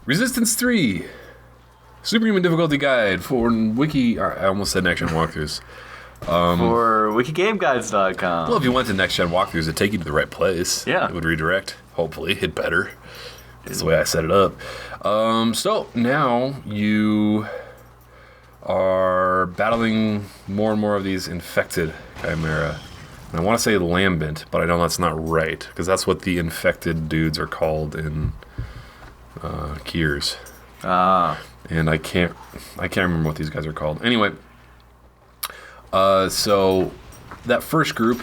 Resistance 3. Superhuman difficulty guide for wiki... I almost said next-gen walkthroughs. For wikigameguides.com. Well, if you went to next-gen walkthroughs, it'd take you to the right place. Yeah. It would redirect, hopefully. Hit better. That's the way I set it up. So, now you are battling more and more of these infected chimera. And I want to say lambent, but I know that's not right, because that's what the infected dudes are called in Gears. And I can't remember what these guys are called. Anyway, so that first group,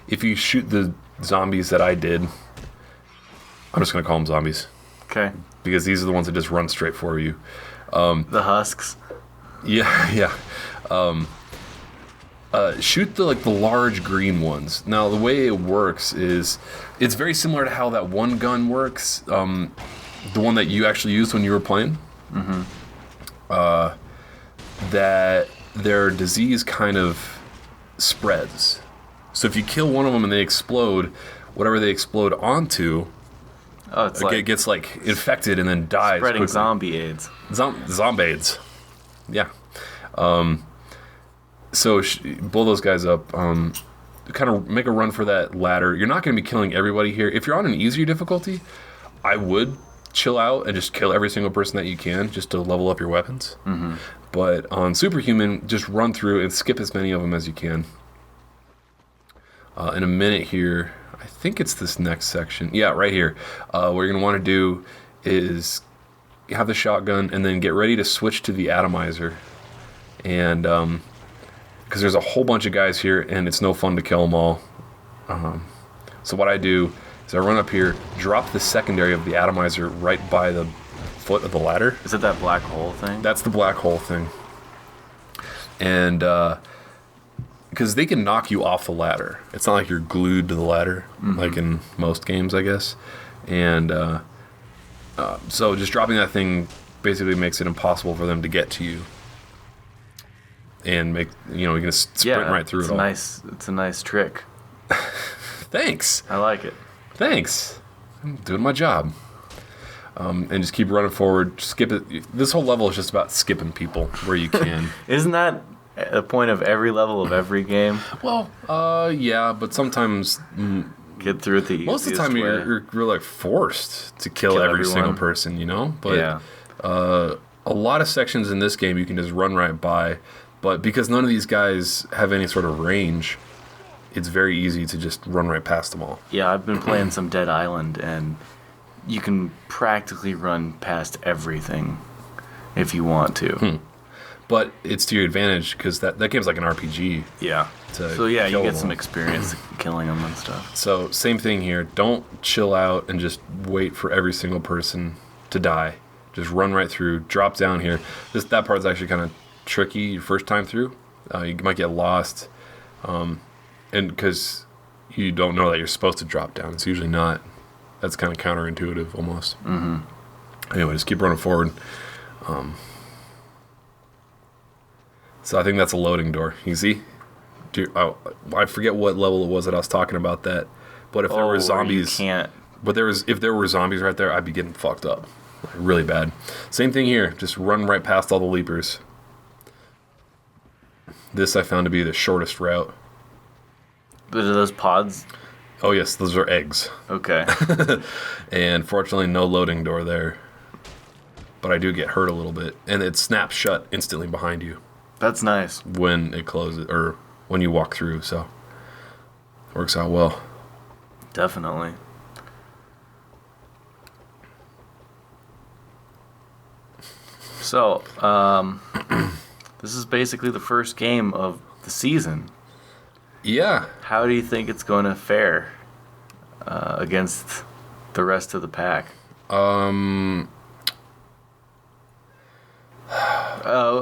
if you shoot the zombies that I did, I'm just going to call them zombies. Okay. Because these are the ones that just run straight for you. The husks. Yeah. Shoot the large green ones. Now the way it works is it's very similar to how that one gun works. The one that you actually used when you were playing. Mm-hmm. That their disease kind of spreads. So if you kill one of them and they explode, whatever they explode onto, it gets infected and then dies. Spreading quickly. zombie AIDS. Zombie AIDS. Yeah. So blow those guys up. Kind of make a run for that ladder. You're not going to be killing everybody here. If you're on an easier difficulty, I would chill out and just kill every single person that you can just to level up your weapons. Mm-hmm. But on Superhuman, just run through and skip as many of them as you can. In a minute here, I think it's this next section. Yeah, right here. What you're going to want to do is have the shotgun and then get ready to switch to the atomizer. And because there's a whole bunch of guys here and it's no fun to kill them all. So what I do is I run up here, drop the secondary of the atomizer right by the foot of the ladder. Is it that black hole thing? That's the black hole thing. And because they can knock you off the ladder. It's not like you're glued to the ladder, like in most games, I guess. And so just dropping that thing basically makes it impossible for them to get to you. And you're going to sprint right through it all. It's a nice trick. Thanks. I like it. Thanks. I'm doing my job. And just keep running forward. Skip it. This whole level is just about skipping people where you can. Isn't that the point of every level of every game? Well, yeah, but sometimes get through it the easiest most of the time way. you're forced to kill every single person, But yeah. A lot of sections in this game you can just run right by. But because none of these guys have any sort of range, it's very easy to just run right past them all. Yeah, I've been playing some Dead Island, and you can practically run past everything if you want to. But it's to your advantage because that game's like an RPG. Yeah. So yeah, you get some experience killing them and stuff. So same thing here. Don't chill out and just wait for every single person to die. Just run right through. Drop down here. That part's actually kind of tricky your first time through. You might get lost. And because you don't know that you're supposed to drop down. It's usually not. That's kind of counterintuitive almost. Mm-hmm. Anyway, just keep running forward. So I think that's a loading door. You see? I forget what level it was that I was talking about that. But if there were zombies... if there were zombies right there, I'd be getting fucked up. Really bad. Same thing here. Just run right past all the leapers. This I found to be the shortest route. But are those pods? Oh, yes. Those are eggs. Okay. And fortunately, no loading door there. But I do get hurt a little bit. And it snaps shut instantly behind you. That's nice. When it closes, or when you walk through, so it works out well. Definitely. So, this is basically the first game of the season. Yeah. How do you think it's going to fare against the rest of the pack?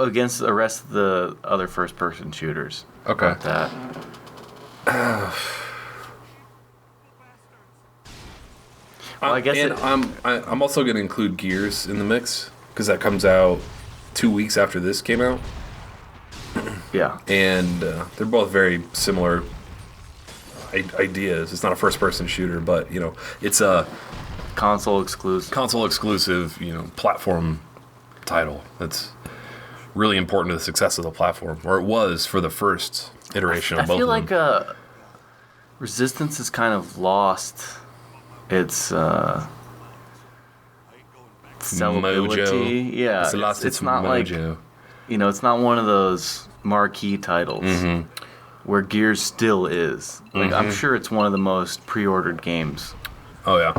Against the rest of the other first-person shooters. Okay. Like that. Well, I guess I'm also going to include Gears in the mix because that comes out 2 weeks after this came out. Yeah. And they're both very similar ideas. It's not a first-person shooter, but it's console exclusive. Console exclusive, platform title. That's really important to the success of the platform, or it was for the first iteration of both of them. I feel like Resistance has kind of lost its sellability. Mojo. Yeah, It's lost its not mojo. like, it's not one of those marquee titles where Gears still is. Like, I'm sure it's one of the most pre-ordered games. Oh, yeah.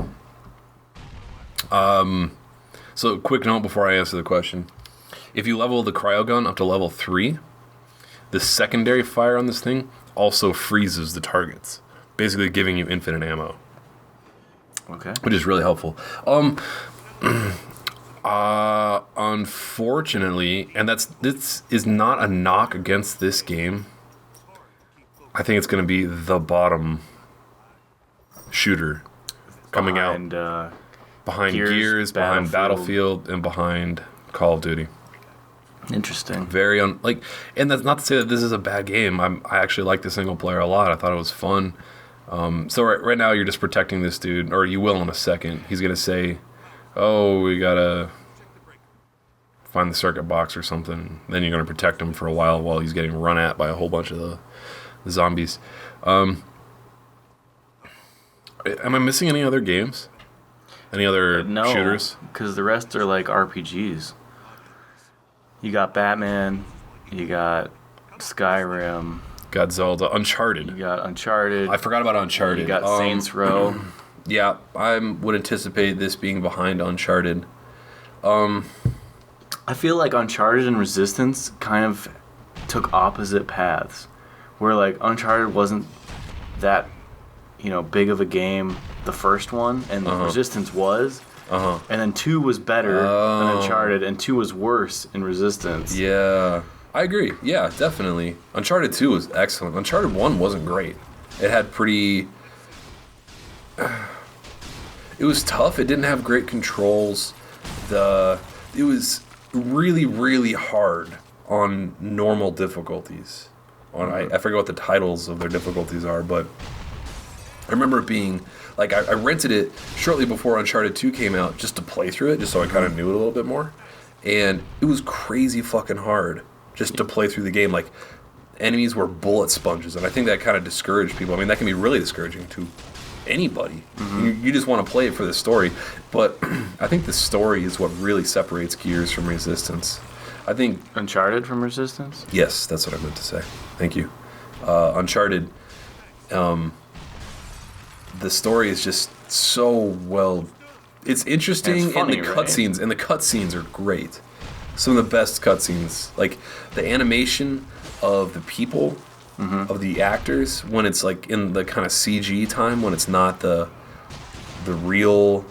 So, quick note before I answer the question. If you level the cryo gun up to level 3, the secondary fire on this thing also freezes the targets, basically giving you infinite ammo. Okay. Which is really helpful. Unfortunately, and this is not a knock against this game, I think it's going to be the bottom shooter coming out behind Gears, behind Battlefield, and behind Call of Duty. Interesting. Very and that's not to say that this is a bad game. I actually like the single player a lot. I thought it was fun. So right now you're just protecting this dude, or you will in a second. He's gonna say, "Oh, we gotta find the circuit box or something." Then you're gonna protect him for a while he's getting run at by a whole bunch of the zombies. Am I missing any other games? Any other shooters? Because the rest are like RPGs. You got Batman, you got Skyrim, got Zelda, Uncharted. You got Uncharted. I forgot about Uncharted. You got Saints Row. Yeah, I would anticipate this being behind Uncharted. I feel like Uncharted and Resistance kind of took opposite paths. Where like Uncharted wasn't that, big of a game, the first one, and Resistance was. And then 2 was better than Uncharted, and 2 was worse in Resistance. Yeah, I agree. Yeah, definitely. Uncharted 2 was excellent. Uncharted 1 wasn't great. It had pretty... It was tough. It didn't have great controls. It was really, really hard on normal difficulties. I forget what the titles of their difficulties are, but I remember it being... Like, I rented it shortly before Uncharted 2 came out just to play through it, just so I kind of knew it a little bit more. And it was crazy fucking hard just to play through the game. Like, enemies were bullet sponges, and I think that kind of discouraged people. I mean, that can be really discouraging to anybody. You just want to play it for the story. But I think the story is what really separates Gears from Resistance. I think... Uncharted from Resistance? Yes, that's what I meant to say. Thank you. Uncharted... the story is just so well... It's interesting, and, funny, the cutscenes, and the cutscenes are great. Some of the best cutscenes, like the animation of the people, of the actors, when it's like in the kind of CG time, when it's not the real,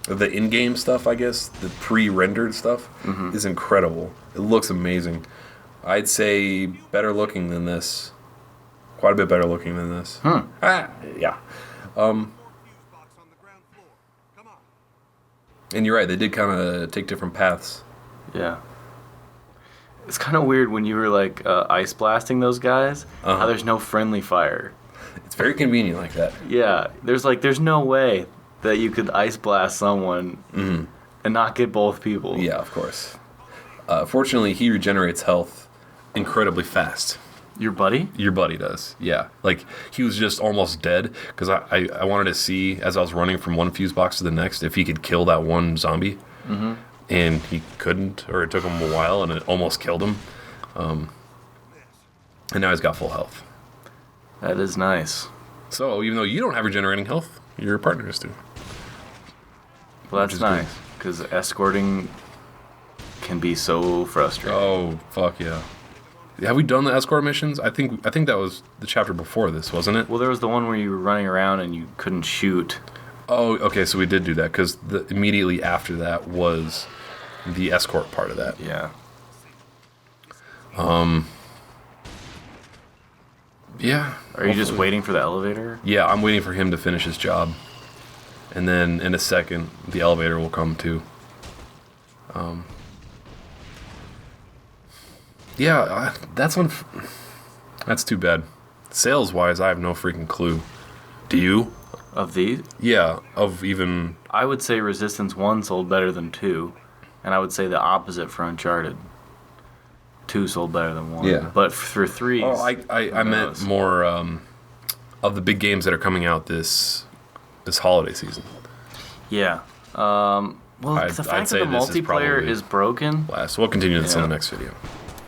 the in-game stuff, I guess, the pre-rendered stuff, is incredible. It looks amazing. I'd say better looking than this. Quite a bit better looking than this. Yeah. And you're right, they did kind of take different paths. Yeah. It's kind of weird when you were like ice blasting those guys, how there's no friendly fire. It's very convenient like that. Yeah, there's no way that you could ice blast someone and not get both people. Yeah, of course. Fortunately, he regenerates health incredibly fast. Your buddy? Your buddy does, yeah. Like, he was just almost dead, because I wanted to see, as I was running from one fuse box to the next, if he could kill that one zombie. And he couldn't, or it took him a while, and it almost killed him. And now he's got full health. That is nice. So, even though you don't have regenerating health, your partners do. Well, that's nice, because escorting can be so frustrating. Oh, fuck yeah. Have we done the escort missions? I think that was the chapter before this, wasn't it? Well, there was the one where you were running around and you couldn't shoot. Oh, okay, so we did do that, because immediately after that was the escort part of that. Yeah. Yeah. Are you just waiting for the elevator? Yeah, I'm waiting for him to finish his job. And then, in a second, the elevator will come too. Yeah, that's too bad. Sales-wise, I have no freaking clue. Do you? Of these, Yeah, of even... I would say Resistance 1 sold better than 2, and I would say the opposite for Uncharted. 2 sold better than 1. Yeah. But for 3... Oh, I meant more of the big games that are coming out this holiday season. Yeah. Well, the fact that the multiplayer is broken... Last. We'll continue this in the next video.